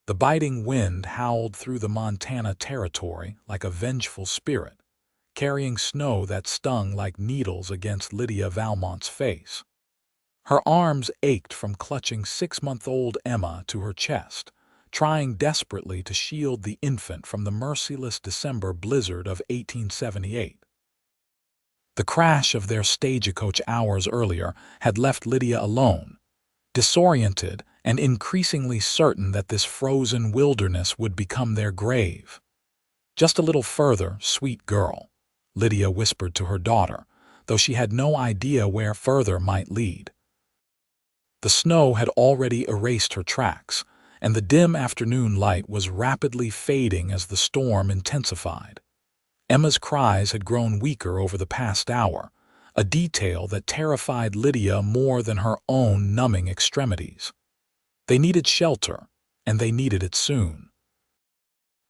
The biting wind howled through the Montana territory like a vengeful spirit, carrying snow that stung like needles against Lydia Valmont's face. Her arms ached from clutching 6-month-old Emma to her chest, trying desperately to shield the infant from the merciless December blizzard of 1878. The crash of their stagecoach hours earlier had left Lydia alone, disoriented and increasingly certain that this frozen wilderness would become their grave. "Just a little further, sweet girl," Lydia whispered to her daughter, though she had no idea where further might lead. The snow had already erased her tracks, and the dim afternoon light was rapidly fading as the storm intensified. Emma's cries had grown weaker over the past hour, a detail that terrified Lydia more than her own numbing extremities. They needed shelter, and they needed it soon.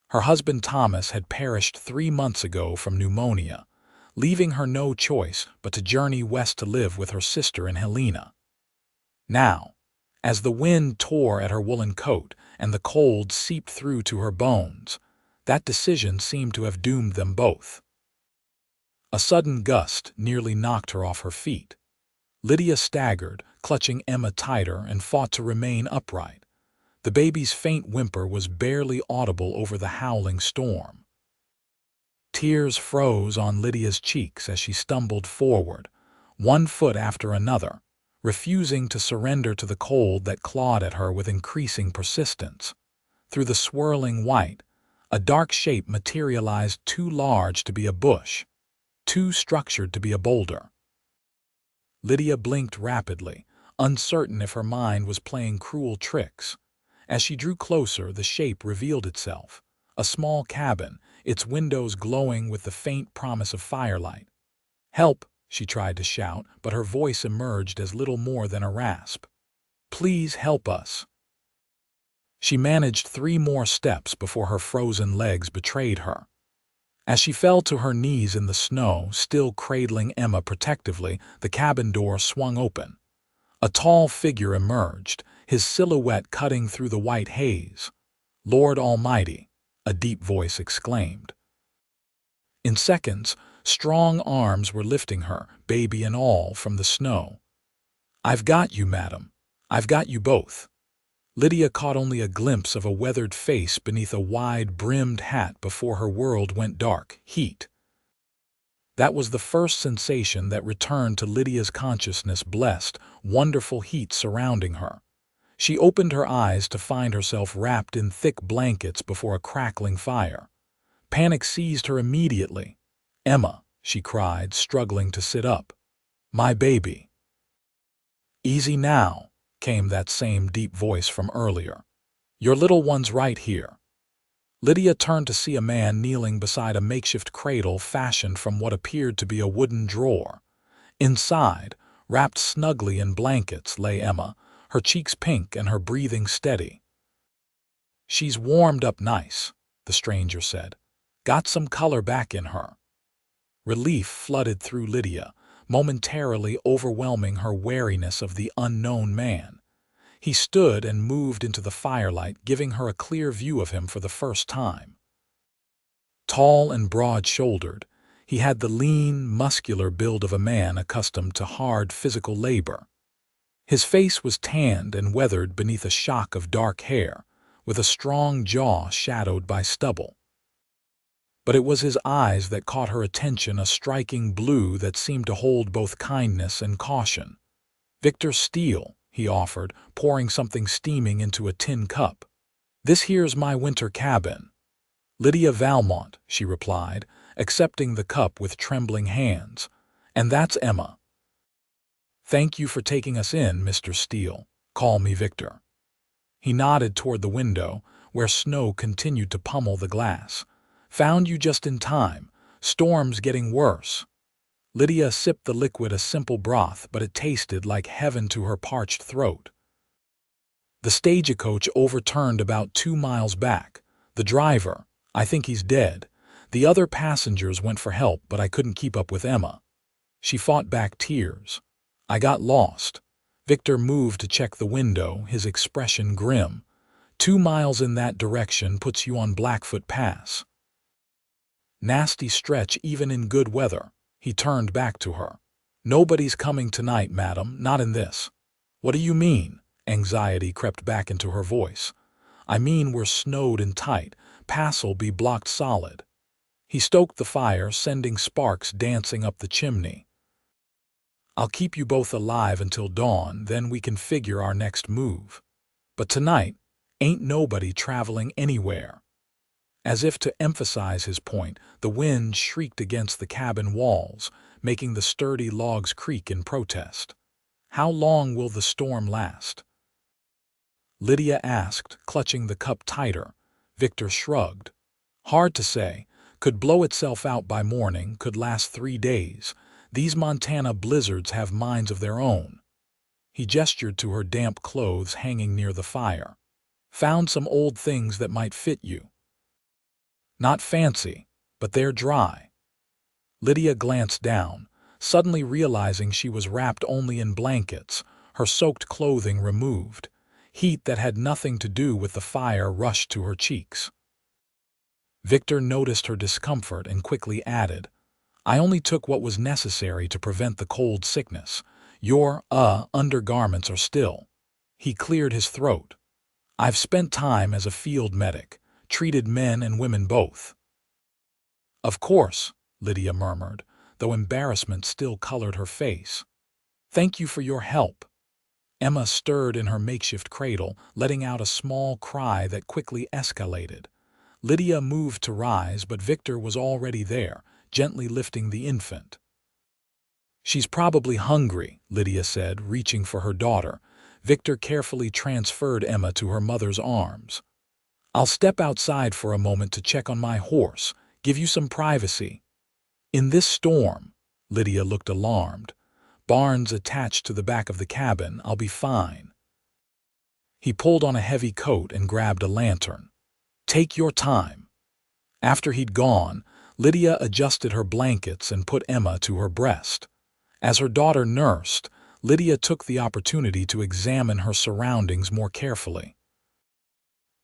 Her husband Thomas had perished 3 months ago from pneumonia, leaving her no choice but to journey west to live with her sister in Helena. Now, as the wind tore at her woolen coat and the cold seeped through to her bones, that decision seemed to have doomed them both. A sudden gust nearly knocked her off her feet. Lydia staggered, clutching Emma tighter, and fought to remain upright. The baby's faint whimper was barely audible over the howling storm. Tears froze on Lydia's cheeks as she stumbled forward, one foot after another, refusing to surrender to the cold that clawed at her with increasing persistence. Through the swirling white, a dark shape materialized, too large to be a bush, too structured to be a boulder. Lydia blinked rapidly, uncertain if her mind was playing cruel tricks. As she drew closer, the shape revealed itself, a small cabin, its windows glowing with the faint promise of firelight. "Help!" she tried to shout, but her voice emerged as little more than a rasp. "Please help us." She managed 3 more steps before her frozen legs betrayed her. As she fell to her knees in the snow, still cradling Emma protectively, the cabin door swung open. A tall figure emerged, his silhouette cutting through the white haze. "Lord Almighty!" a deep voice exclaimed. In seconds, strong arms were lifting her, baby and all, from the snow. "I've got you, madam. I've got you both." Lydia caught only a glimpse of a weathered face beneath a wide-brimmed hat before her world went dark. Heat. That was the first sensation that returned to Lydia's consciousness, blessed, wonderful heat surrounding her. She opened her eyes to find herself wrapped in thick blankets before a crackling fire. Panic seized her immediately. "Emma," she cried, struggling to sit up. "My baby." "Easy now," came that same deep voice from earlier. "Your little one's right here." Lydia turned to see a man kneeling beside a makeshift cradle fashioned from what appeared to be a wooden drawer. Inside, wrapped snugly in blankets, lay Emma, her cheeks pink and her breathing steady. "She's warmed up nice," the stranger said. "Got some color back in her." Relief flooded through Lydia, momentarily overwhelming her wariness of the unknown man. He stood and moved into the firelight, giving her a clear view of him for the first time. Tall and broad-shouldered, he had the lean, muscular build of a man accustomed to hard physical labor. His face was tanned and weathered beneath a shock of dark hair, with a strong jaw shadowed by stubble. But it was his eyes that caught her attention, a striking blue that seemed to hold both kindness and caution. "Victor Steele," he offered, pouring something steaming into a tin cup. "This here's my winter cabin." "Lydia Valmont," she replied, accepting the cup with trembling hands. "And that's Emma." "Thank you for taking us in, Mr. Steele. Call me Victor." He nodded toward the window, where snow continued to pummel the glass. "Found you just in time. Storm's getting worse." Lydia sipped the liquid, a simple broth, but it tasted like heaven to her parched throat. The stagecoach overturned about 2 miles back. "The driver, I think he's dead. The other passengers went for help, but I couldn't keep up with Emma." She fought back tears. "I got lost." Victor moved to check the window, his expression grim. 2 miles in that direction puts you on Blackfoot Pass. Nasty stretch even in good weather. He turned back to her. Nobody's coming tonight, madam, not in this. What do you mean? Anxiety crept back into her voice. I mean we're snowed in tight. Pass'll be blocked solid. He stoked the fire, sending sparks dancing up the chimney. I'll keep you both alive until dawn, then we can figure our next move. But tonight, ain't nobody traveling anywhere. As if to emphasize his point, the wind shrieked against the cabin walls, making the sturdy logs creak in protest. How long will the storm last? Lydia asked, clutching the cup tighter. Victor shrugged. Hard to say. Could blow itself out by morning, could last 3 days. These Montana blizzards have minds of their own. He gestured to her damp clothes hanging near the fire. Found some old things that might fit you. Not fancy, but they're dry. Lydia glanced down, suddenly realizing she was wrapped only in blankets, her soaked clothing removed. Heat that had nothing to do with the fire rushed to her cheeks. Victor noticed her discomfort and quickly added, I only took what was necessary to prevent the cold sickness. Your, undergarments are still. He cleared his throat. I've spent time as a field medic, treated men and women both. Of course, Lydia murmured, though embarrassment still colored her face. Thank you for your help. Emma stirred in her makeshift cradle, letting out a small cry that quickly escalated. Lydia moved to rise, but Victor was already there, gently lifting the infant. She's probably hungry, Lydia said, reaching for her daughter. Victor carefully transferred Emma to her mother's arms. I'll step outside for a moment to check on my horse, give you some privacy. In this storm, Lydia looked alarmed. Barns attached to the back of the cabin, I'll be fine. He pulled on a heavy coat and grabbed a lantern. Take your time. After he'd gone, Lydia adjusted her blankets and put Emma to her breast. As her daughter nursed, Lydia took the opportunity to examine her surroundings more carefully.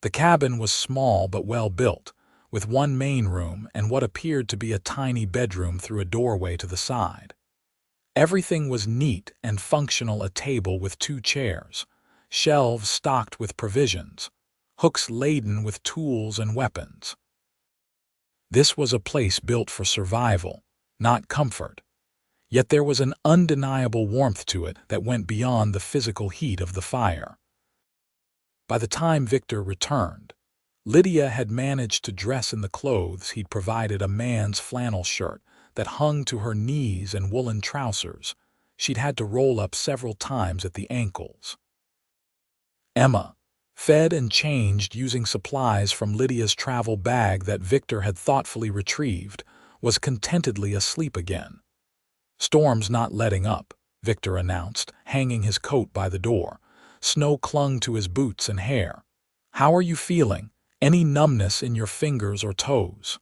The cabin was small but well built, with one main room and what appeared to be a tiny bedroom through a doorway to the side. Everything was neat and functional: a table with 2 chairs, shelves stocked with provisions, hooks laden with tools and weapons. This was a place built for survival, not comfort. Yet there was an undeniable warmth to it that went beyond the physical heat of the fire. By the time Victor returned, Lydia had managed to dress in the clothes he'd provided: a man's flannel shirt that hung to her knees and woolen trousers she'd had to roll up several times at the ankles. Emma, fed and changed using supplies from Lydia's travel bag that Victor had thoughtfully retrieved, was contentedly asleep again. Storm's not letting up, Victor announced, hanging his coat by the door. Snow clung to his boots and hair. How are you feeling? Any numbness in your fingers or toes?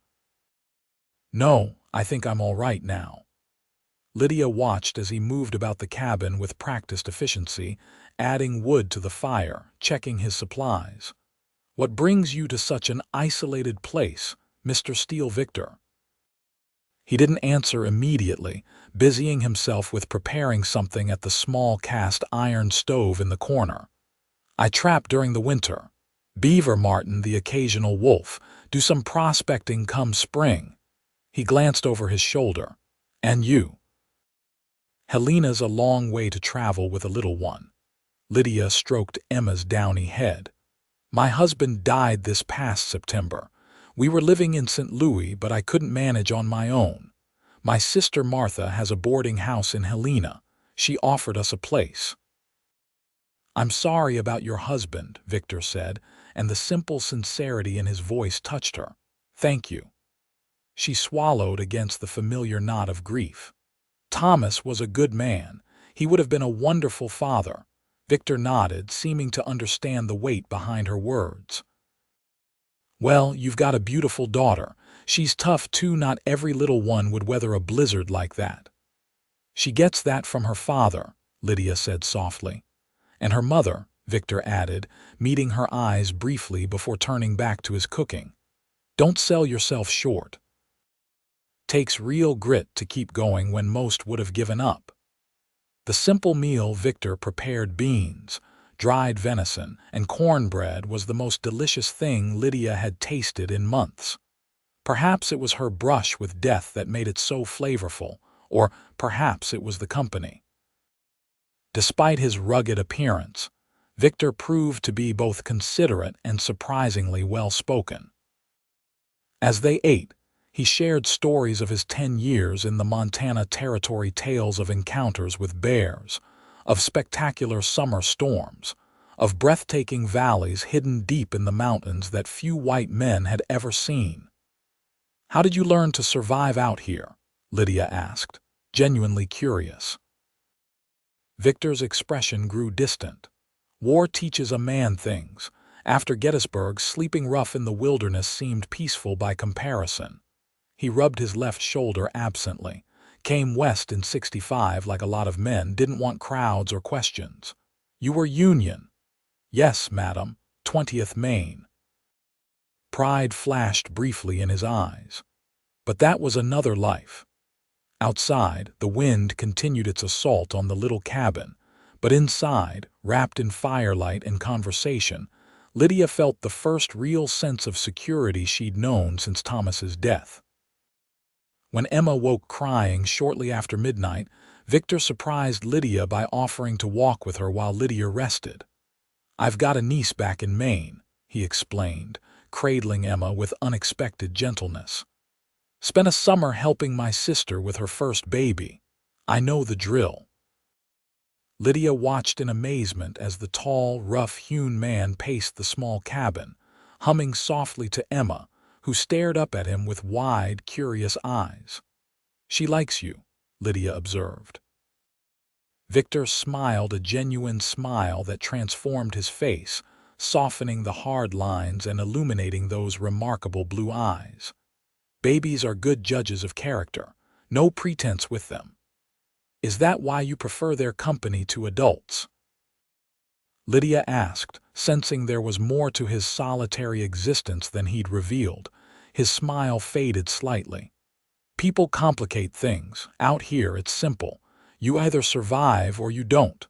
No, I think I'm all right now. Lydia watched as he moved about the cabin with practiced efficiency, adding wood to the fire, checking his supplies. What brings you to such an isolated place, Mr. Steele? Victor? He didn't answer immediately, busying himself with preparing something at the small cast iron stove in the corner. I trap during the winter. Beaver marten, the occasional wolf, do some prospecting come spring. He glanced over his shoulder. And you? Helena's a long way to travel with a little one. Lydia stroked Emma's downy head. My husband died this past September. We were living in St. Louis, but I couldn't manage on my own. My sister Martha has a boarding house in Helena. She offered us a place. I'm sorry about your husband, Victor said, and the simple sincerity in his voice touched her. Thank you. She swallowed against the familiar knot of grief. Thomas was a good man. He would have been a wonderful father. Victor nodded, seeming to understand the weight behind her words. Well, you've got a beautiful daughter. She's tough too. Not every little one would weather a blizzard like that. She gets that from her father, Lydia said softly. And her mother, Victor added, meeting her eyes briefly before turning back to his cooking. Don't sell yourself short. Takes real grit to keep going when most would have given up. The simple meal Victor prepared, beans, dried venison, and cornbread, was the most delicious thing Lydia had tasted in months. Perhaps it was her brush with death that made it so flavorful, or perhaps it was the company. Despite his rugged appearance, Victor proved to be both considerate and surprisingly well-spoken. As they ate, he shared stories of his 10 years in the Montana Territory, tales of encounters with bears, of spectacular summer storms, of breathtaking valleys hidden deep in the mountains that few white men had ever seen. "How did you learn to survive out here?" Lydia asked, genuinely curious. Victor's expression grew distant. "War teaches a man things. After Gettysburg, sleeping rough in the wilderness seemed peaceful by comparison." He rubbed his left shoulder absently. "Came west in '65 like a lot of men, didn't want crowds or questions." "You were Union?" "Yes, madam, 20th Maine." Pride flashed briefly in his eyes. But that was another life. Outside, the wind continued its assault on the little cabin, but inside, wrapped in firelight and conversation, Lydia felt the first real sense of security she'd known since Thomas's death. When Emma woke crying shortly after midnight, Victor surprised Lydia by offering to walk with her while Lydia rested. "I've got a niece back in Maine," he explained, cradling Emma with unexpected gentleness. "Spent a summer helping my sister with her first baby. I know the drill." Lydia watched in amazement as the tall, rough-hewn man paced the small cabin, humming softly to Emma, who stared up at him with wide, curious eyes. "She likes you," Lydia observed. Victor smiled, a genuine smile that transformed his face, softening the hard lines and illuminating those remarkable blue eyes. "Babies are good judges of character. No pretense with them." "Is that why you prefer their company to adults?" Lydia asked, sensing there was more to his solitary existence than he'd revealed. His smile faded slightly. "People complicate things. Out here it's simple. You either survive or you don't."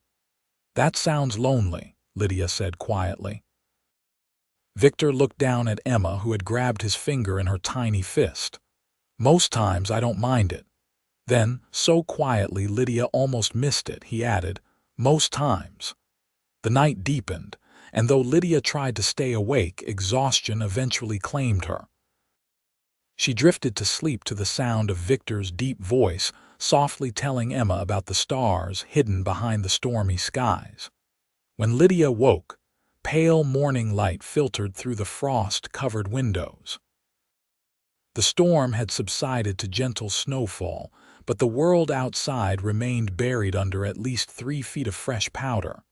"That sounds lonely," Lydia said quietly. Victor looked down at Emma, who had grabbed his finger in her tiny fist. "Most times I don't mind it." Then, so quietly Lydia almost missed it, he added, "Most times." The night deepened, and though Lydia tried to stay awake, exhaustion eventually claimed her. She drifted to sleep to the sound of Victor's deep voice, softly telling Emma about the stars hidden behind the stormy skies. When Lydia woke, pale morning light filtered through the frost-covered windows. The storm had subsided to gentle snowfall, but the world outside remained buried under at least 3 feet of fresh powder.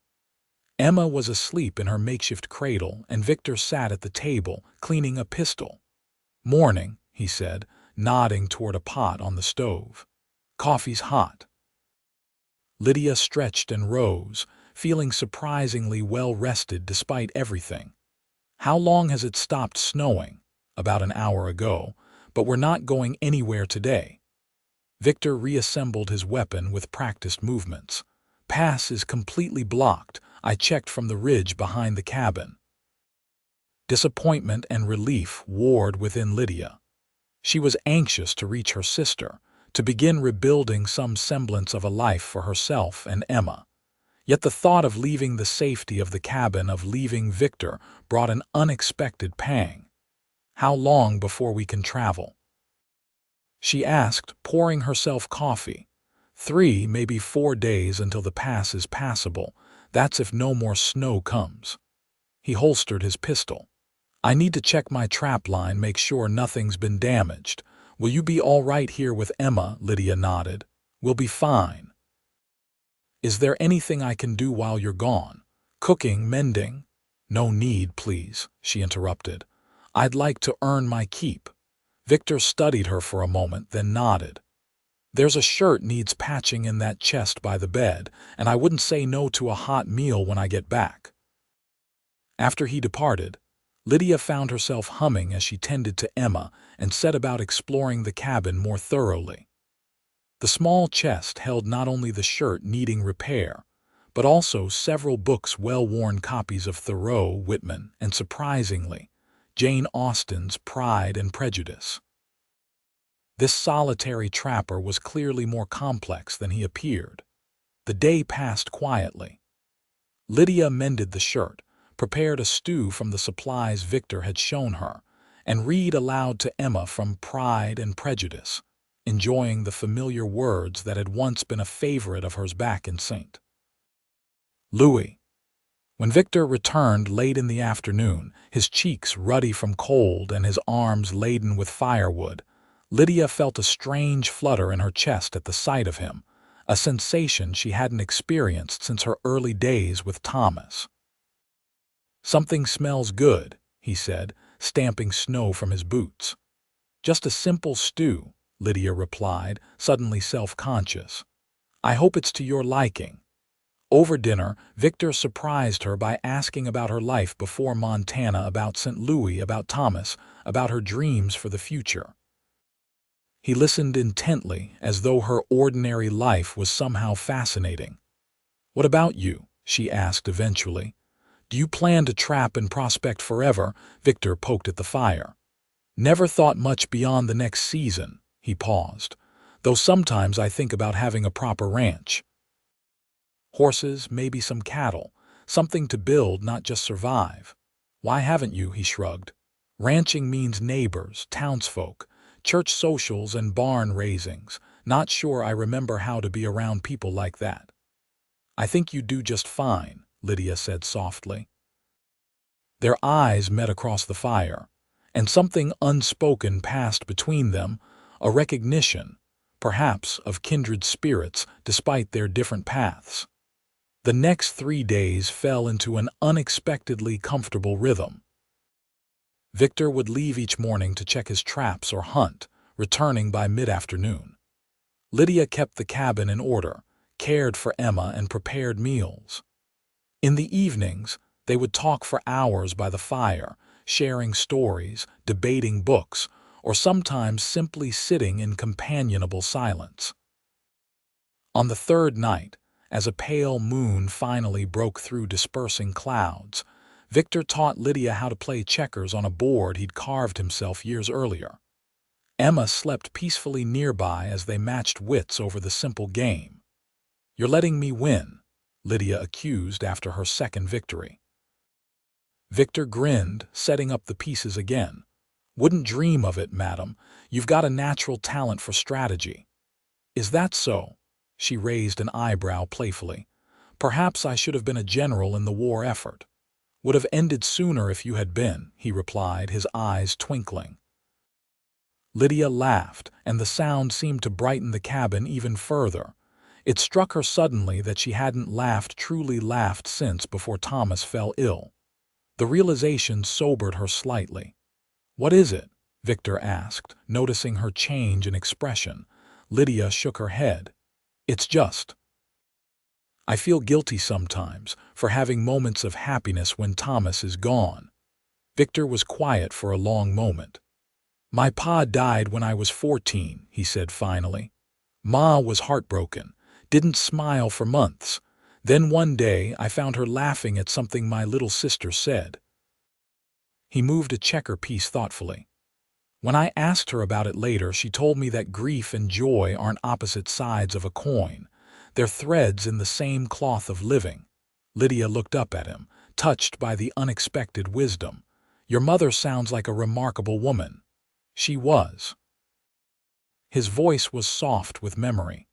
Emma was asleep in her makeshift cradle, and Victor sat at the table, cleaning a pistol. "Morning," he said, nodding toward a pot on the stove. "Coffee's hot." Lydia stretched and rose, feeling surprisingly well-rested despite everything. "How long has it stopped snowing?" "About an hour ago, but we're not going anywhere today." Victor reassembled his weapon with practiced movements. "Pass is completely blocked. I checked from the ridge behind the cabin." Disappointment and relief warred within Lydia. She was anxious to reach her sister, to begin rebuilding some semblance of a life for herself and Emma. Yet the thought of leaving the safety of the cabin, of leaving Victor, brought an unexpected pang. "How long before we can travel?" she asked, pouring herself coffee. 3, maybe 4 days until the pass is passable. That's if no more snow comes." He holstered his pistol. "I need to check my trap line, make sure nothing's been damaged. Will you be all right here with Emma?" Lydia nodded. "We'll be fine." "Is there anything I can do while you're gone? Cooking, mending?" "No need, please," she interrupted. "I'd like to earn my keep." Victor studied her for a moment, then nodded. "There's a shirt needs patching in that chest by the bed, and I wouldn't say no to a hot meal when I get back." After he departed, Lydia found herself humming as she tended to Emma and set about exploring the cabin more thoroughly. The small chest held not only the shirt needing repair, but also several books, well-worn copies of Thoreau, Whitman, and surprisingly, Jane Austen's Pride and Prejudice. This solitary trapper was clearly more complex than he appeared. The day passed quietly. Lydia mended the shirt, prepared a stew from the supplies Victor had shown her, and read aloud to Emma from Pride and Prejudice, enjoying the familiar words that had once been a favorite of hers back in St. Louis. When Victor returned late in the afternoon, his cheeks ruddy from cold and his arms laden with firewood, Lydia felt a strange flutter in her chest at the sight of him, a sensation she hadn't experienced since her early days with Thomas. "Something smells good," he said, stamping snow from his boots. "Just a simple stew," Lydia replied, suddenly self-conscious. "I hope it's to your liking." Over dinner, Victor surprised her by asking about her life before Montana, about St. Louis, about Thomas, about her dreams for the future. He listened intently, as though her ordinary life was somehow fascinating. "What about you?" she asked eventually. "Do you plan to trap and prospect forever?" Victor poked at the fire. "Never thought much beyond the next season," he paused, "though sometimes I think about having a proper ranch. Horses, maybe some cattle, something to build, not just survive." "Why haven't you?" he shrugged. "Ranching means neighbors, townsfolk, church socials, and barn raisings. Not sure I remember how to be around people like that." "I think you do just fine," Lydia said softly. Their eyes met across the fire, and something unspoken passed between them, a recognition, perhaps, of kindred spirits despite their different paths. The next 3 days fell into an unexpectedly comfortable rhythm. Victor would leave each morning to check his traps or hunt, returning by mid-afternoon. Lydia kept the cabin in order, cared for Emma, and prepared meals. In the evenings, they would talk for hours by the fire, sharing stories, debating books, or sometimes simply sitting in companionable silence. On the third night, as a pale moon finally broke through dispersing clouds, Victor taught Lydia how to play checkers on a board he'd carved himself years earlier. Emma slept peacefully nearby as they matched wits over the simple game. "You're letting me win," Lydia accused after her second victory. Victor grinned, setting up the pieces again. "Wouldn't dream of it, madam. You've got a natural talent for strategy." "Is that so?" She raised an eyebrow playfully. "Perhaps I should have been a general in the war effort." "Would have ended sooner if you had been," he replied, his eyes twinkling. Lydia laughed, and the sound seemed to brighten the cabin even further. It struck her suddenly that she hadn't truly laughed since before Thomas fell ill. The realization sobered her slightly. "What is it?" Victor asked, noticing her change in expression. Lydia shook her head. "It's just, I feel guilty sometimes for having moments of happiness when Thomas is gone." Victor was quiet for a long moment. "My pa died when I was 14, he said finally. Ma was heartbroken, didn't smile for months. Then one day I found her laughing at something my little sister said." He moved a checker piece thoughtfully. "When I asked her about it later, she told me that grief and joy aren't opposite sides of a coin. They're threads in the same cloth of living." Lydia looked up at him, touched by the unexpected wisdom. "Your mother sounds like a remarkable woman." "She was." His voice was soft with memory.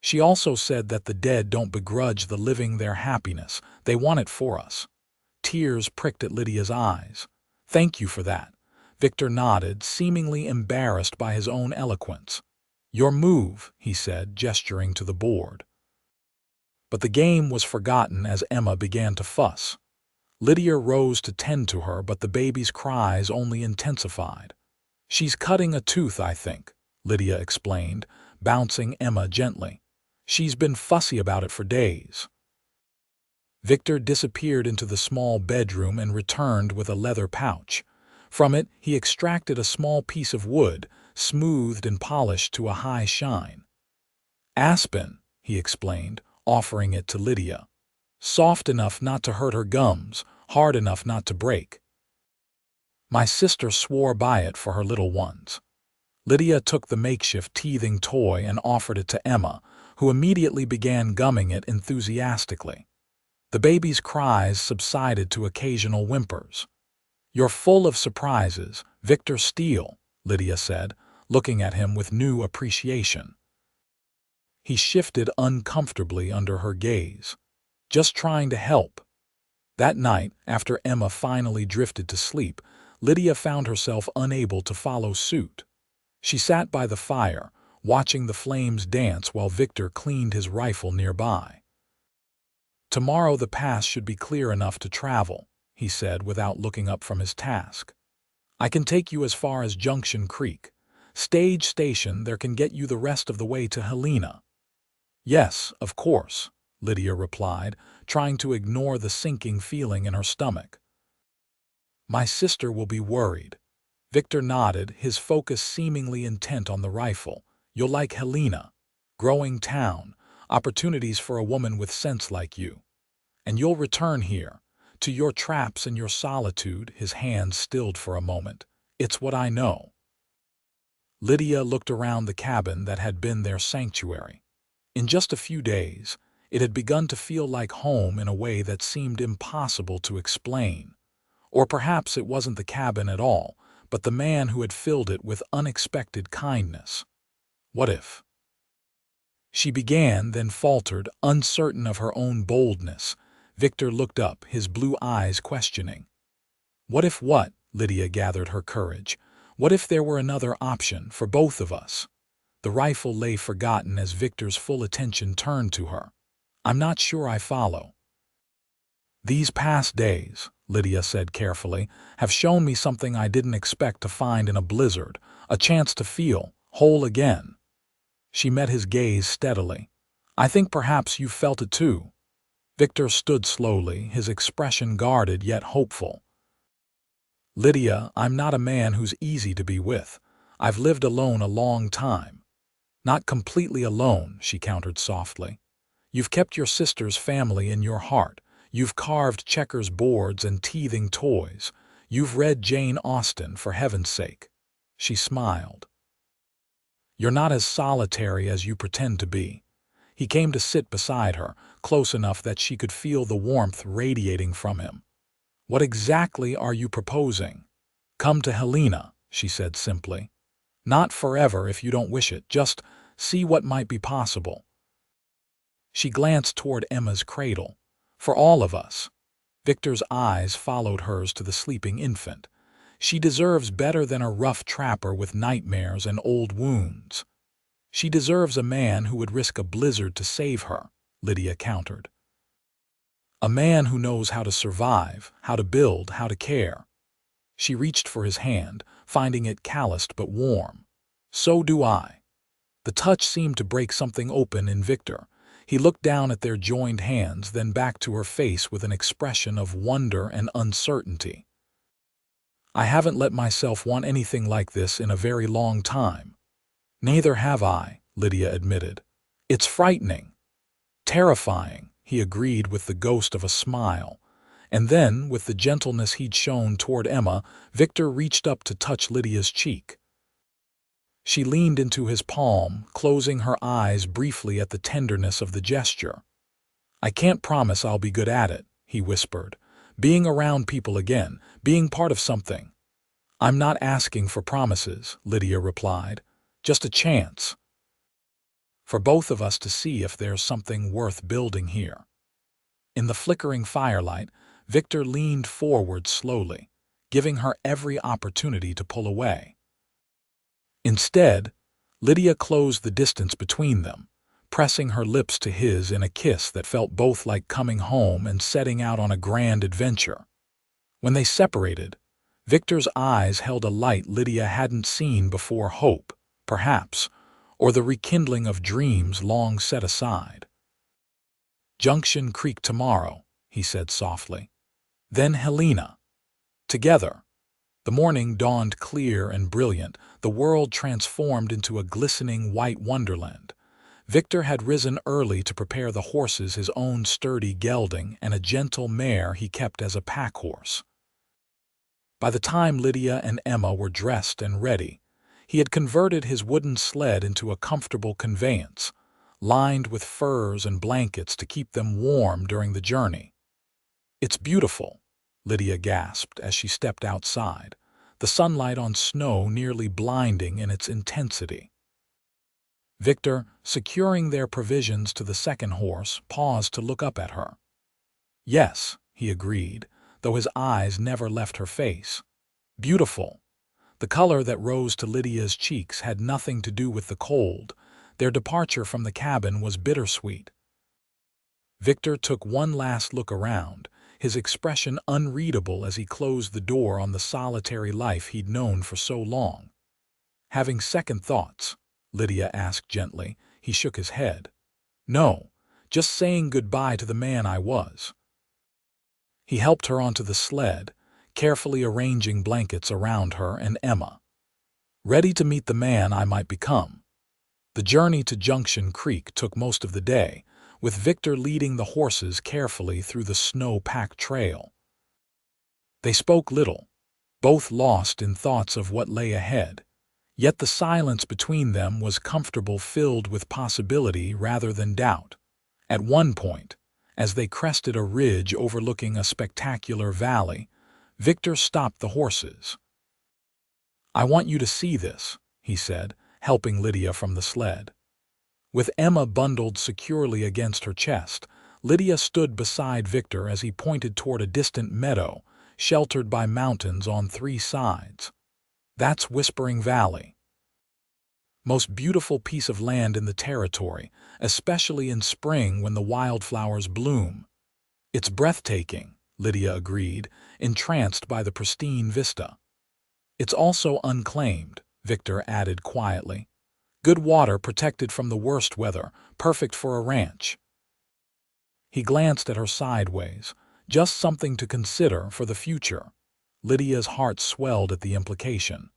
"She also said that the dead don't begrudge the living their happiness. They want it for us." Tears pricked at Lydia's eyes. "Thank you for that." Victor nodded, seemingly embarrassed by his own eloquence. "Your move," he said, gesturing to the board. But the game was forgotten as Emma began to fuss. Lydia rose to tend to her, but the baby's cries only intensified. "She's cutting a tooth, I think," Lydia explained, bouncing Emma gently. "She's been fussy about it for days." Victor disappeared into the small bedroom and returned with a leather pouch. From it, he extracted a small piece of wood, smoothed and polished to a high shine. "Aspen," he explained, offering it to Lydia. "Soft enough not to hurt her gums, hard enough not to break." My sister swore by it for her little ones. Lydia took the makeshift teething toy and offered it to Emma, who immediately began gumming it enthusiastically. The baby's cries subsided to occasional whimpers. "You're full of surprises, Victor Steele," Lydia said, looking at him with new appreciation. He shifted uncomfortably under her gaze. "Just trying to help." That night, after Emma finally drifted to sleep, Lydia found herself unable to follow suit. She sat by the fire, watching the flames dance while Victor cleaned his rifle nearby. "Tomorrow the pass should be clear enough to travel," he said without looking up from his task. "I can take you as far as Junction Creek. Stage station there can get you the rest of the way to Helena." "Yes, of course," Lydia replied, trying to ignore the sinking feeling in her stomach. "My sister will be worried." Victor nodded, his focus seemingly intent on the rifle. "You'll like Helena. Growing town, opportunities for a woman with sense like you. And you'll return here, to your traps and your solitude." His hands stilled for a moment. "It's what I know." Lydia looked around the cabin that had been their sanctuary. In just a few days, it had begun to feel like home in a way that seemed impossible to explain. Or perhaps it wasn't the cabin at all, but the man who had filled it with unexpected kindness. What if? She began, then faltered, uncertain of her own boldness. Victor looked up, his blue eyes questioning. "What if what?" Lydia gathered her courage. "What if there were another option for both of us?" The rifle lay forgotten as Victor's full attention turned to her. "I'm not sure I follow." "These past days," Lydia said carefully, "have shown me something I didn't expect to find in a blizzard, a chance to feel whole again." She met his gaze steadily. "I think perhaps you felt it too." Victor stood slowly, his expression guarded yet hopeful. "Lydia, I'm not a man who's easy to be with. I've lived alone a long time." "Not completely alone," she countered softly. "You've kept your sister's family in your heart. You've carved checkers boards and teething toys. You've read Jane Austen, for heaven's sake." She smiled. "You're not as solitary as you pretend to be." He came to sit beside her, close enough that she could feel the warmth radiating from him. "What exactly are you proposing?" "Come to Helena," she said simply. "Not forever if you don't wish it, just see what might be possible." She glanced toward Emma's cradle. "For all of us." Victor's eyes followed hers to the sleeping infant. "She deserves better than a rough trapper with nightmares and old wounds." "She deserves a man who would risk a blizzard to save her," Lydia countered. "A man who knows how to survive, how to build, how to care." She reached for his hand, finding it calloused but warm. "So do I." The touch seemed to break something open in Victor. He looked down at their joined hands, then back to her face with an expression of wonder and uncertainty. "I haven't let myself want anything like this in a very long time." "Neither have I," Lydia admitted. "It's frightening." "Terrifying," he agreed with the ghost of a smile. And then, with the gentleness he'd shown toward Emma, Victor reached up to touch Lydia's cheek. She leaned into his palm, closing her eyes briefly at the tenderness of the gesture. "I can't promise I'll be good at it," he whispered. "Being around people again, being part of something." "I'm not asking for promises," Lydia replied. "Just a chance. For both of us to see if there's something worth building here." In the flickering firelight, Victor leaned forward slowly, giving her every opportunity to pull away. Instead, Lydia closed the distance between them, pressing her lips to his in a kiss that felt both like coming home and setting out on a grand adventure. When they separated, Victor's eyes held a light Lydia hadn't seen before: hope, perhaps, or the rekindling of dreams long set aside. "Junction Creek tomorrow," he said softly. Then Helena. Together. The morning dawned clear and brilliant, the world transformed into a glistening white wonderland. Victor had risen early to prepare the horses his own sturdy gelding and a gentle mare he kept as a pack-horse. By the time Lydia and Emma were dressed and ready, he had converted his wooden sled into a comfortable conveyance, lined with furs and blankets to keep them warm during the journey. "It's beautiful," Lydia gasped as she stepped outside, the sunlight on snow nearly blinding in its intensity. Victor, securing their provisions to the second horse, paused to look up at her. "Yes," he agreed, though his eyes never left her face. "Beautiful." The color that rose to Lydia's cheeks had nothing to do with the cold. Their departure from the cabin was bittersweet. Victor took one last look around, his expression unreadable as he closed the door on the solitary life he'd known for so long. "Having second thoughts?" Lydia asked gently. He shook his head. "No, just saying goodbye to the man I was." He helped her onto the sled, carefully arranging blankets around her and Emma. "Ready to meet the man I might become." The journey to Junction Creek took most of the day, with Victor leading the horses carefully through the snow-packed trail. They spoke little, both lost in thoughts of what lay ahead, yet the silence between them was comfortable, filled with possibility rather than doubt. At one point, as they crested a ridge overlooking a spectacular valley, Victor stopped the horses. "I want you to see this," he said, helping Lydia from the sled. With Emma bundled securely against her chest, Lydia stood beside Victor as he pointed toward a distant meadow, sheltered by mountains on 3 sides. "That's Whispering Valley. Most beautiful piece of land in the territory, especially in spring when the wildflowers bloom." "It's breathtaking," Lydia agreed, entranced by the pristine vista. "It's also unclaimed," Victor added quietly. "Good water protected from the worst weather, perfect for a ranch." He glanced at her sideways, just something to consider for the future. Lydia's heart swelled at the implication.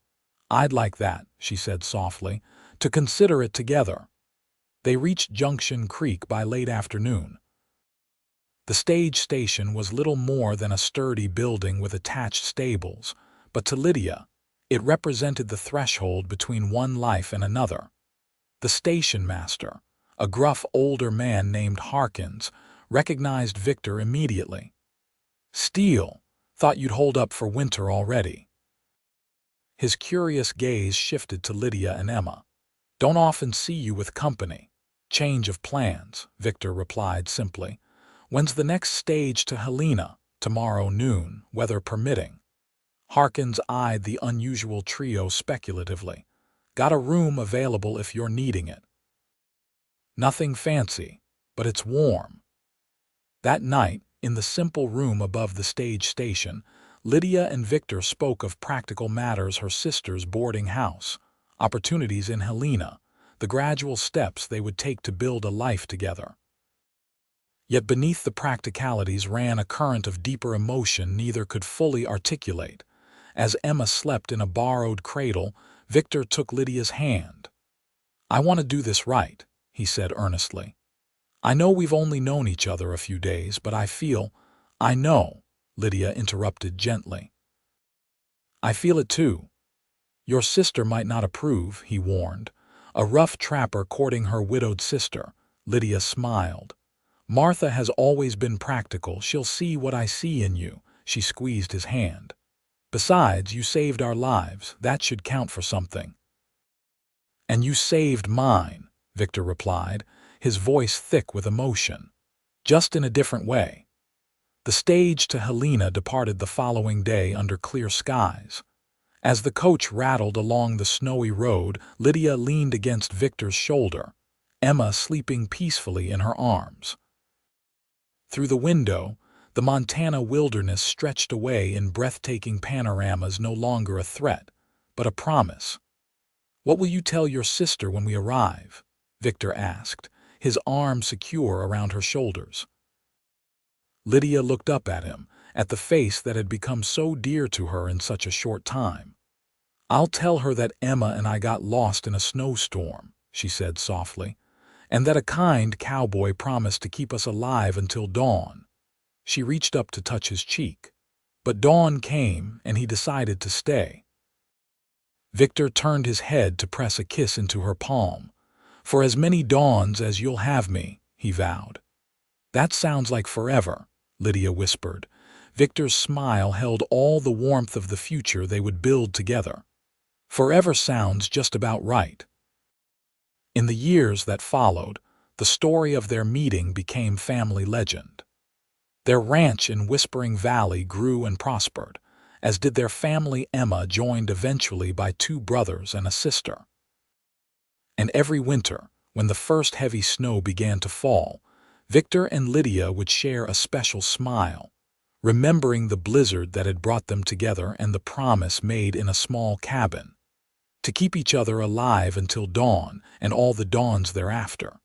"I'd like that," she said softly, "to consider it together." They reached Junction Creek by late afternoon. The stage station was little more than a sturdy building with attached stables, but to Lydia, it represented the threshold between one life and another. The station master, a gruff older man named Harkins, recognized Victor immediately. "Steele, thought you'd hold up for winter already." His curious gaze shifted to Lydia and Emma. "Don't often see you with company." "Change of plans," Victor replied simply. "When's the next stage to Helena?" "Tomorrow noon, weather permitting." Harkins eyed the unusual trio speculatively. "Got a room available if you're needing it." "Nothing fancy, but it's warm." That night, in the simple room above the stage station, Lydia and Victor spoke of practical matters: her sister's boarding house, opportunities in Helena, the gradual steps they would take to build a life together. Yet beneath the practicalities ran a current of deeper emotion neither could fully articulate. As Emma slept in a borrowed cradle, Victor took Lydia's hand. "I want to do this right," he said earnestly. "I know we've only known each other a few days, but I feel—" "I know," Lydia interrupted gently. "I feel it too." "Your sister might not approve," he warned. "A rough trapper courting her widowed sister." Lydia smiled. "Martha has always been practical. She'll see what I see in you." She squeezed his hand. "Besides, you saved our lives. That should count for something." "And you saved mine," Victor replied, his voice thick with emotion. "Just in a different way." The stage to Helena departed the following day under clear skies. As the coach rattled along the snowy road, Lydia leaned against Victor's shoulder, Emma sleeping peacefully in her arms. Through the window, the Montana wilderness stretched away in breathtaking panoramas, no longer a threat, but a promise. "What will you tell your sister when we arrive?" Victor asked, his arm secure around her shoulders. Lydia looked up at him, at the face that had become so dear to her in such a short time. "I'll tell her that Emma and I got lost in a snowstorm," she said softly, "and that a kind cowboy promised to keep us alive until dawn." She reached up to touch his cheek. But dawn came, and he decided to stay. Victor turned his head to press a kiss into her palm. "For as many dawns as you'll have me," he vowed. "That sounds like forever," Lydia whispered. Victor's smile held all the warmth of the future they would build together. "Forever sounds just about right." In the years that followed, the story of their meeting became family legend. Their ranch in Whispering Valley grew and prospered, as did their family. Emma joined eventually by 2 brothers and a sister. And every winter, when the first heavy snow began to fall, Victor and Lydia would share a special smile, remembering the blizzard that had brought them together and the promise made in a small cabin, to keep each other alive until dawn and all the dawns thereafter.